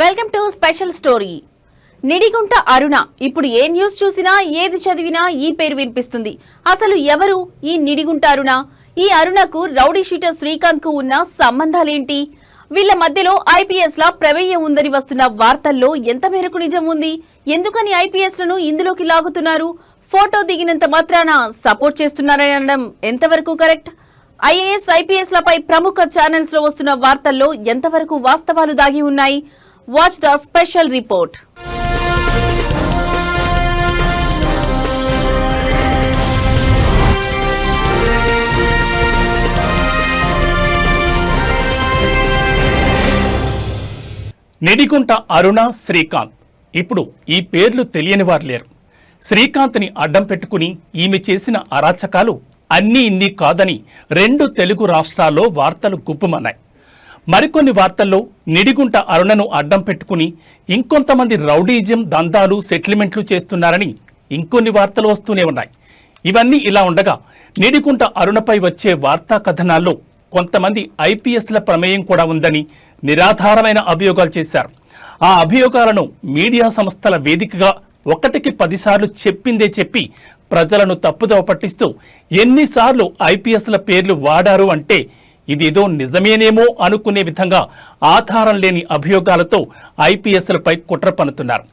Welcome to special story. Nidigunta Aruna ఇప్పుడు ఏ news చూసినా ఏది చదివినా ఈ పేరు వినిపిస్తుంది. అసలు ఎవరు ఈ నిడిగుంట అరుణ? ఈ అరుణకు రౌడీ షీటర్ శ్రీకాంత్ కు ఉన్న సంబంధాలేంటి? వీళ్ల మధ్యలో ఐపీఎస్ లా ప్రమేయం ఉందని వస్తున్న వార్తల్లో ఎంత మేరకు నిజం ఉంది? ఎందుకని ఐపీఎస్ లను ఇందులోకి లాగుతున్నారు? ఫోటో దిగినంత మాత్రాన సపోర్ట్ చేస్తున్నారని అనడం ఎంతవరకు కరెక్ట్? ఐఏఎస్ ఐపీఎస్ లపై ప్రముఖ ఛానల్స్ లో వస్తున్న వార్తల్లో ఎంతవరకు వాస్తవాలు దాగి ఉన్నాయి? Watch the special report. Nidigunta Aruna, Srikanth. ఇప్పుడు ఈ పేర్లు తెలియని వారు లేరు. శ్రీకాంత్ని అడ్డం పెట్టుకుని ఈమె చేసిన అరాచకాలు అన్నీ ఇన్ని కాదని 2 తెలుగు రాష్ట్రాల్లో వార్తలు గుప్పుమన్నాయి. మరికొన్ని వార్తల్లో నిడిగుంట అరుణను అడ్డం పెట్టుకుని ఇంకొంతమంది రౌడీజం దందాలు సెటిల్మెంట్లు చేస్తున్నారని ఇంకొన్ని వార్తలు వస్తూనే ఉన్నాయి. ఇవన్నీ ఇలా ఉండగా నిడిగుంట అరుణపై వచ్చే వార్తా కథనాల్లో కొంతమంది ఐపీఎస్ల ప్రమేయం కూడా ఉందని నిరాధారమైన అభియోగాలు చేశారు. ఆ అభియోగాలను మీడియా సంస్థల వేదికగా 1కి 10 సార్లు చెప్పిందే చెప్పి ప్రజలను తప్పుదోవ పట్టిస్తూ ఎన్నిసార్లు ఐపీఎస్ల పేర్లు వాడారు అంటే ఇదేదో నిజమేనేమో అనుకునే విధంగా ఆధారం లేని అభియోగాలతో ఐపీఎస్లపై కుట్ర పన్నుతున్నారు.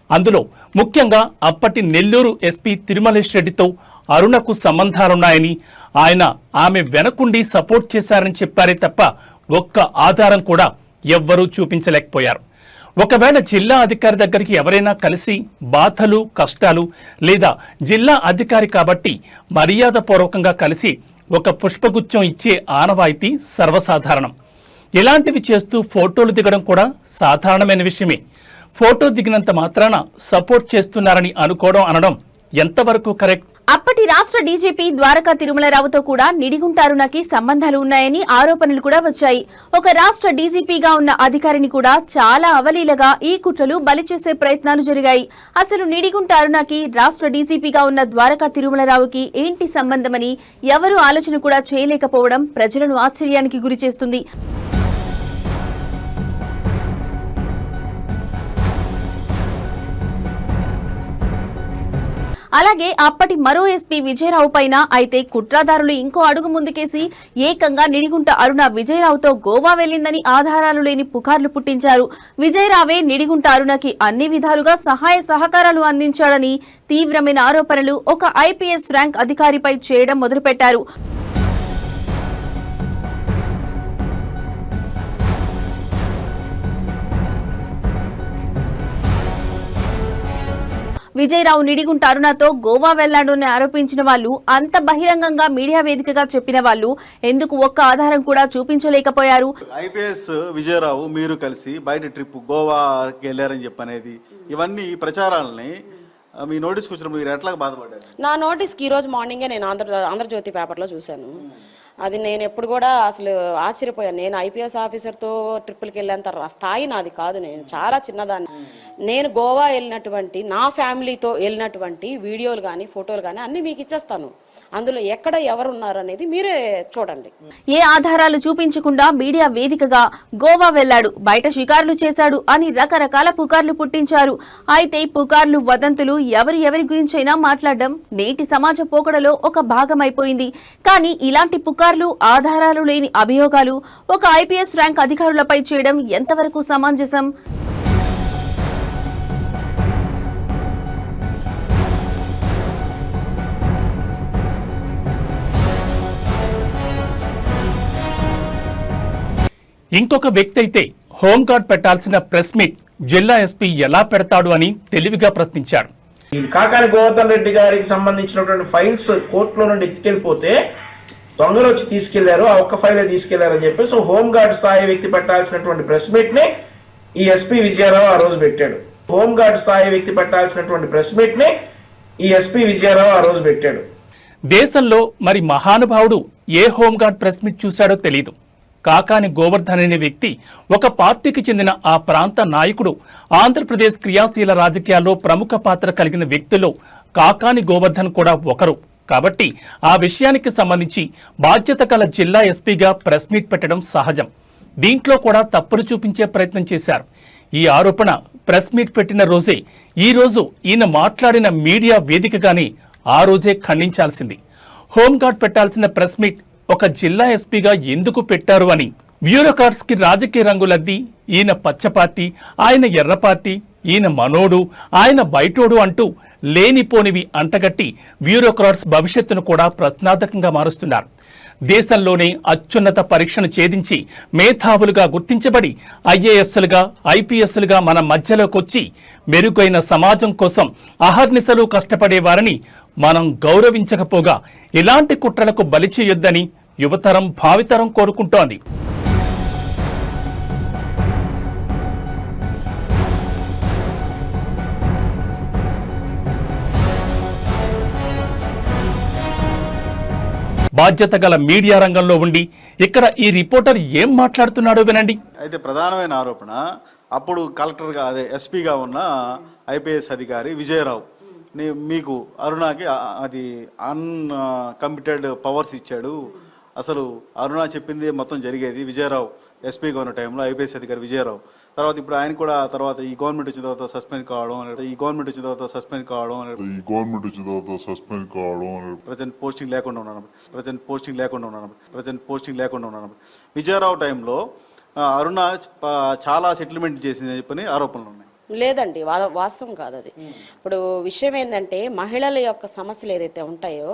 అందులో ముఖ్యంగా అప్పటి నెల్లూరు ఎస్పీ తిరుమలేష్ రెడ్డితో అరుణకు సంబంధాలున్నాయని, ఆయన ఆమె వెనకుండి సపోర్ట్ చేశారని చెప్పారే తప్ప ఒక్క ఆధారం కూడా ఎవ్వరూ చూపించలేకపోయారు. ఒకవేళ జిల్లా అధికారి దగ్గరికి ఎవరైనా కలిసి బాధలు కష్టాలు లేదా జిల్లా అధికారి కాబట్టి మర్యాదపూర్వకంగా కలిసి ఒక పుష్పగుచ్చం ఇచ్చే ఆనవాయితీ సర్వసాధారణం. ఇలాంటివి చేస్తూ ఫోటోలు దిగడం కూడా సాధారణమైన విషయమే. ఫోటో దిగినంత మాత్రాన సపోర్ట్ చేస్తున్నారని అనుకోవడం అనడం ఎంతవరకు కరెక్ట్? అప్పటి రాష్ట్ర డీజీపీ ద్వారకా తిరుమలరావుతో కూడా నిడిగుంట అరుణకి సంబంధాలు ఉన్నాయని ఆరోపణలు కూడా వచ్చాయి. ఒక రాష్ట్ర డీజీపీగా ఉన్న అధికారిని కూడా చాలా అవలీలగా ఈ కుట్రలు బలి చేసే ప్రయత్నాలు జరిగాయి. అసలు నిడిగుంట అరుణకి రాష్ట్ర డీజీపీగా ఉన్న ద్వారకా తిరుమలరావుకి ఏంటి సంబంధమని ఎవరూ ఆలోచన కూడా చేయలేకపోవడం ప్రజలను ఆశ్చర్యానికి గురిచేస్తుంది. అలాగే అప్పటి మరో ఎస్పీ విజయరావు పైన అయితే కుట్రదారులు ఇంకో అడుగు ముందుకేసి ఏకంగా నిడిగుంట అరుణ విజయరావుతో గోవా వెళ్లిందని ఆధారాలు లేని పుకార్లు పుట్టించారు. విజయరావే నిడిగుంట అరుణకి అన్ని విధాలుగా సహాయ సహకారాలు అందించాడని తీవ్రమైన ఆరోపణలు ఒక ఐపీఎస్ ర్యాంక్ అధికారిపై చేయడం మొదలుపెట్టారు. విజయరావు నిడిగుంట అరుణతో గోవా వెళ్లాడని ఆరోపించిన వాళ్ళు, అంత బహిరంగంగా మీడియా వేదికగా చెప్పిన వాళ్ళు ఎందుకు ఒక్క ఆధారం కూడా చూపించలేకపోయారు? ఐపీఎస్ విజయరావు మీరు కలిసి బయట ట్రిప్ గోవాకి వెళ్ళారని చెప్పనేది ఇవన్నీ ప్రచారాలని మీ నోటీస్కి వచ్చిన మీరు ఎట్లా బాధపడ్డారు? నా నోటీస్కి ఈరోజు మార్నింగే నేను ఆంధ్రజ్యోతి పేపర్లో చూశాను. అది నేను ఎప్పుడు కూడా అసలు ఆశ్చర్యపోయాను. నేను ఐపీఎస్ ఆఫీసర్తో ట్రిప్పులకి వెళ్ళేంత స్థాయి నాది కాదు. నేను చాలా చిన్నదాన్ని. నేను గోవా వెళ్ళినటువంటి నా ఫ్యామిలీతో వెళ్ళినటువంటి వీడియోలు కానీ ఫోటోలు కానీ అన్నీ మీకు ఇచ్చేస్తాను. అందులో ఎక్కడ ఎవరున్నారు అనేది మీరే చూడండి. ఏ ఆధారాలు చూపించకుండా మీడియా వేదికగా గోవా వెళ్లాడు, బయట షికార్లు చేశాడు అని రకరకాల పుకార్లు పుట్టించారు. అయితే పుకార్లు వదంతులు ఎవరి గురించైనా మాట్లాడడం నేటి సమాజ పోకడలో ఒక భాగమైపోయింది. కానీ ఇలాంటి పుకార్లు, ఆధారాలు లేని అభియోగాలు ఒక ఐపీఎస్ ర్యాంక్ అధికారులపై చేయడం ఎంతవరకు సమంజసం? ఇంకొక వ్యక్తి అయితే హోంగార్డ్ పెట్టాల్సిన ప్రెస్ మీట్ జిల్లా ఎస్పీ ఎలా పెడతాడు అని తెలివిగా ప్రశ్నించాడు. కాకాని గోవర్ధన్ రెడ్డి గారికి సంబంధించినటువంటి ఫైల్స్ కోర్టులో నుండి ఎత్తుకెళ్ళిపోతే దొంగలు వచ్చి తీసుకెళ్లారు, ఆ ఒక్క ఫైలే తీసుకెళ్లారని చెప్పి సో హోంగార్డ్ స్థాయి వ్యక్తి పెట్టాల్సినటువంటి ప్రెస్ మీట్ ని ఈ ఎస్పీ విజయరావు ఆ రోజు పెట్టాడు. హోంగార్డ్ స్థాయి వ్యక్తి పెట్టాల్సినటువంటి ప్రెస్ మీట్ ని ఈ ఎస్పీ విజయరావు ఆ రోజు పెట్టాడు. దేశంలో మరి మహానుభావుడు ఏ హోంగార్డ్ ప్రెస్ మీట్ చూశాడో తెలియదు. కాకాని గోవర్ధన్ అనే వ్యక్తి ఒక పార్టీకి చెందిన ఆ ప్రాంత నాయకుడు. ఆంధ్రప్రదేశ్ క్రియాశీల రాజకీయాల్లో ప్రముఖ పాత్ర కలిగిన వ్యక్తుల్లో కాకాని గోవర్ధన్ కూడా ఒకరు. కాబట్టి ఆ విషయానికి సంబంధించి బాధ్యత గల జిల్లా ఎస్పీగా ప్రెస్ మీట్ పెట్టడం సహజం. దీంట్లో కూడా తప్పులు చూపించే ప్రయత్నం చేశారు. ఈ ఆరోపణ ప్రెస్ మీట్ పెట్టిన రోజే ఈ రోజు ఈయన మాట్లాడిన మీడియా వేదికగానే ఆ రోజే ఖండించాల్సింది. హోంగార్డ్ పెట్టాల్సిన ప్రెస్ మీట్ ఒక జిల్లా ఎస్పీగా ఎందుకు పెట్టారు అని బ్యూరోక్రాట్స్ కి రాజకీయ రంగులద్ది ఈయన పచ్చ పార్టీ, ఆయన ఎర్ర పార్టీ, ఈయన మనోడు, ఆయన బయటోడు అంటూ లేనిపోనివి అంటగట్టి బ్యూరోక్రాట్స్ భవిష్యత్తును కూడా ప్రశ్నార్థకంగా మారుస్తున్నారు. దేశంలోనే అత్యున్నత పరీక్షను ఛేదించి మేధావులుగా గుర్తించబడి ఐఏఎస్లుగా ఐపీఎస్లుగా మన మధ్యలోకొచ్చి మెరుగైన సమాజం కోసం అహర్నిశలు కష్టపడే వారిని మనం గౌరవించకపోగా ఇలాంటి కుట్రలకు బలి చేయొద్దని యువతరం భావితరం కోరుకుంటోంది. బాధ్యత గల మీడియా రంగంలో ఉండి ఇక్కడ ఈ రిపోర్టర్ ఏం మాట్లాడుతున్నాడో వినండి. అయితే ప్రధానమైన ఆరోపణ అప్పుడు కలెక్టర్గా అదే ఎస్పీగా ఉన్న ఐపీఎస్ అధికారి విజయరావు మీకు అరుణకి అది అన్కంప్లీటెడ్ పవర్స్ ఇచ్చాడు. అసలు అరుణ చెప్పింది మొత్తం జరిగేది. విజయరావు ఎస్పీగా ఉన్న టైంలో ఐపీఎస్ అధికారి విజయరావు తర్వాత ఇప్పుడు ఆయన కూడా తర్వాత ఈ గవర్నమెంట్ వచ్చిన తర్వాత సస్పెండ్ కావడం ప్రజెంట్ పోస్టింగ్ లేకుండా ఉన్నాను. విజయరావు టైంలో అరుణ చాలా సెటిల్మెంట్ చేసిందని చెప్పని ఆరోపణలు ఉన్నాయి. లేదండి, వాస్తవం కాదు అది. ఇప్పుడు విషయం ఏంటంటే మహిళల యొక్క సమస్యలు ఏదైతే ఉంటాయో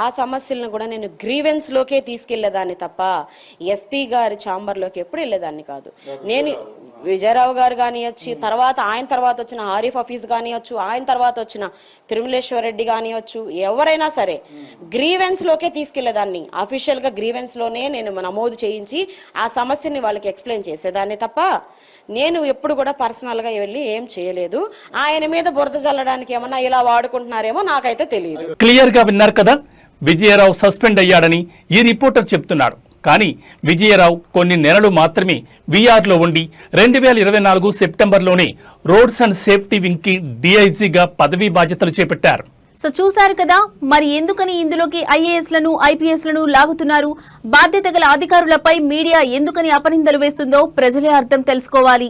ఆ సమస్యలను కూడా నేను గ్రీవెన్స్లోకే తీసుకెళ్లేదాన్ని తప్ప ఎస్పీ గారి ఛాంబర్లోకి ఎప్పుడు వెళ్ళేదాన్ని కాదు. నేను విజయరావు గారు కానివచ్చు, ఆయన తర్వాత వచ్చిన ఆరిఫ్ హఫీజ్ కానివచ్చు, ఆయన తర్వాత వచ్చిన తిరుమలేశ్వర్ రెడ్డి కానివచ్చు, ఎవరైనా సరే గ్రీవెన్స్లోకే తీసుకెళ్లేదాన్ని. అఫీషియల్గా గ్రీవెన్స్లోనే నేను నమోదు చేయించి ఆ సమస్యని వాళ్ళకి ఎక్స్ప్లెయిన్ చేసేదాన్ని తప్ప నేను ఎప్పుడు కూడా పర్సనల్గా వెళ్ళి ఏం చేయలేదు. ఆయన మీద బురద చల్లడానికి ఏమన్నా ఇలా వాడుకుంటున్నారేమో నాకైతే తెలియదు. క్లియర్ గా విన్నారు కదా, విజయరావు సస్పెండ్ అయ్యాడని ఈ రిపోర్టర్ చెప్తున్నాడు. కానీ విజయరావు కొన్ని నెలలు మాత్రమే విఆర్లో ఉండి 2024 సెప్టెంబర్లోనే రోడ్స్ అండ్ సేఫ్టీ వింగ్ కి డిఐజీగా పదవీ బాధ్యతలు చేపట్టారు. సో చూశారు కదా, మరి ఎందుకని ఇందులోకి ఐఏఎస్లను ఐపీఎస్లను లాగుతున్నారు? బాధ్యత గల అధికారులపై మీడియా ఎందుకని అపనిందలు వేస్తుందో ప్రజలే అర్థం తెలుసుకోవాలి.